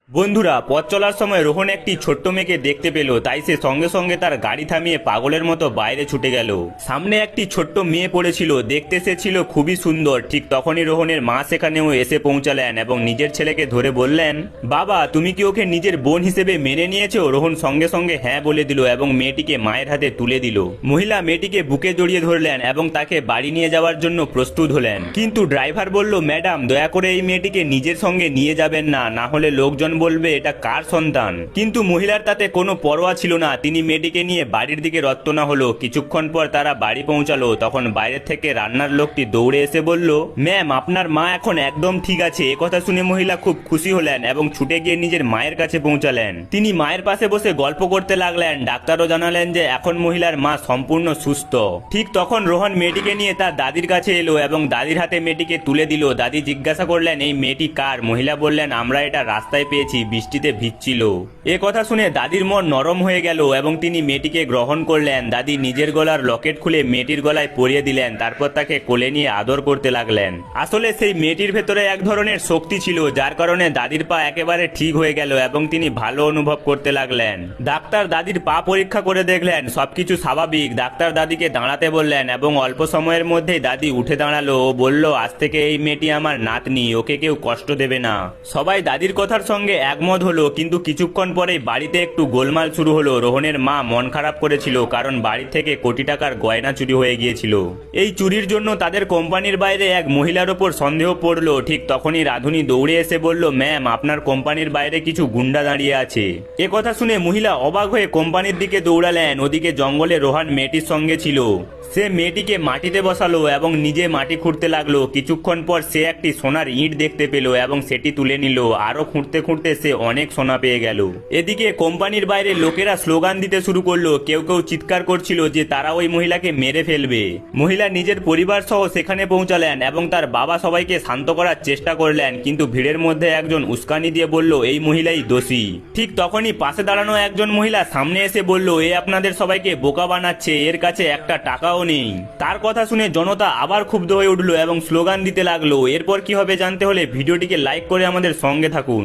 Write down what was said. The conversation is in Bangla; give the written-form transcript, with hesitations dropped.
বন্ধুরা, পথ চলার সময় রোহন একটি ছোট্ট মেয়েকে দেখতে পেল, তাই সে সঙ্গে সঙ্গে তার গাড়ি থামিয়ে পাগলের মতো বাইরে ছুটে গেল। সামনে একটি ছোট্ট মেয়ে পড়েছিল, দেখতে সে ছিল খুবই সুন্দর। ঠিক তখনই রোহনের মা সেখানেও এসে পৌঁছালেন এবং নিজের ছেলেকে ধরে বললেন, বাবা তুমি কি ওকে নিজের বোন হিসেবে মেনে নিয়েছো? রোহন সঙ্গে সঙ্গে হ্যাঁ বলে দিল এবং মেয়েটিকে মায়ের হাতে তুলে দিল। মহিলা মেয়েটিকে বুকে জড়িয়ে ধরলেন এবং তাকে বাড়ি নিয়ে যাওয়ার জন্য প্রস্তুত হলেন, কিন্তু ড্রাইভার বলল, ম্যাডাম দয়া করে এই মেয়েটিকে নিজের সঙ্গে নিয়ে যাবেন না, না হলে লোকজন বলবে এটা কার সন্তান। কিন্তু মহিলার তাতে কোনো পরোয়া ছিল না, তিনি মেয়েটিকে নিয়ে বাড়ির দিকে রওনা হলো। কিছুক্ষণ পর তারা বাড়ি পৌঁছালো। তখন বাইরে থেকে রান্নার লোকটি দৌড়ে এসে বলল, ম্যাম আপনার মা এখন একদম ঠিক আছে। একথা শুনে মহিলা খুব খুশি হলেন এবং ছুটে গিয়ে নিজের মায়ের কাছে পৌঁছালেন। তিনি মায়ের পাশে বসে গল্প করতে লাগলেন। ডাক্তারও জানালেন যে এখন মহিলার মা সম্পূর্ণ সুস্থ। ঠিক তখন রোহন মেয়েটিকে নিয়ে তার দাদির কাছে এলো এবং দাদির হাতে মেয়েটিকে তুলে দিল। দাদি জিজ্ঞাসা করলেন, এই মেয়েটি কার? মহিলা বললেন, আমরা এটা রাস্তায় পেয়েছি, বৃষ্টিতে ভিজছিল। এ কথা শুনে দাদির মন নরম হয়ে গেল এবং তিনি মেয়েটিকে গ্রহণ করলেন। দাদি নিজের গলার লকেট খুলে মেয়েটির গলায় পরিয়ে দিলেন, তারপর তাকে কোলে নিয়ে আদর করতে লাগলেন। আসলে সেই মেয়েটির ভেতরে এক ধরনের শক্তি ছিল, যার কারণে দাদির পা একেবারে ঠিক হয়ে গেল এবং তিনি ভালো অনুভব করতে লাগলেন। ডাক্তার দাদির পা পরীক্ষা করে দেখলেন সবকিছু স্বাভাবিক। ডাক্তার দাদিকে দাঁড়াতে বললেন এবং অল্প সময়ের মধ্যেই দাদি উঠে দাঁড়ালো ও বলল, আজ থেকে এই মেয়েটি আমার নাতনি, ওকে কেউ কষ্ট দেবে না। সবাই দাদির কথার সঙ্গে একমত হলো, কিন্তু কিছুক্ষণ পরেই বাড়িতে একটু গোলমাল শুরু হলো। রোহনের মা মন খারাপ করেছিল, কারণ বাড়ি থেকে কোটি টাকার গয়না চুরি হয়ে গিয়েছিল। এই চুরির জন্য তাদের কোম্পানির বাইরে এক মহিলার ওপর সন্দেহ পড়লো। ঠিক তখনই রাধুনী দৌড়ে এসে বলল, ম্যাম আপনার কোম্পানির বাইরে কিছু গুন্ডা দাঁড়িয়ে আছে। এ কথা শুনে মহিলা অবাক হয়ে কোম্পানির দিকে দৌড়ালেন। ওদিকে জঙ্গলে রোহান মেয়েটির সঙ্গে ছিল। সে মেয়েটিকে মাটিতে বসালো এবং নিজে মাটি খুঁড়তে লাগলো। কিছুক্ষণ পর সে একটি সোনার ইঁট দেখতে পেল এবং সেটি তুলে নিল। আরো খুঁড়তে খুঁড়তে সে অনেক সোনা পেয়ে গেল। এদিকে কোম্পানির বাইরে লোকেরা স্লোগান দিতে শুরু করলো। কেউ কেউ চিৎকার করছিল যে তারা ওই মহিলাকে মেরে ফেলবে। মহিলা নিজের পরিবার সহ সেখানে পৌঁছালেন এবং তার বাবা সবাইকে শান্ত করার চেষ্টা করলেন, কিন্তু ভিড়ের মধ্যে একজন উস্কানি দিয়ে বলল, এই মহিলাই দোষী। ঠিক তখনই পাশে দাঁড়ানো একজন মহিলা সামনে এসে বলল, এ আপনাদের সবাইকে বোকা বানাচ্ছে, এর কাছে একটা টাকাও নেই। তার কথা শুনে জনতা আবার ক্ষুব্ধ হয়ে উঠলো এবং স্লোগান দিতে লাগলো। এরপর কি হবে জানতে হলে ভিডিওটিকে লাইক করে আমাদের সঙ্গে থাকুন।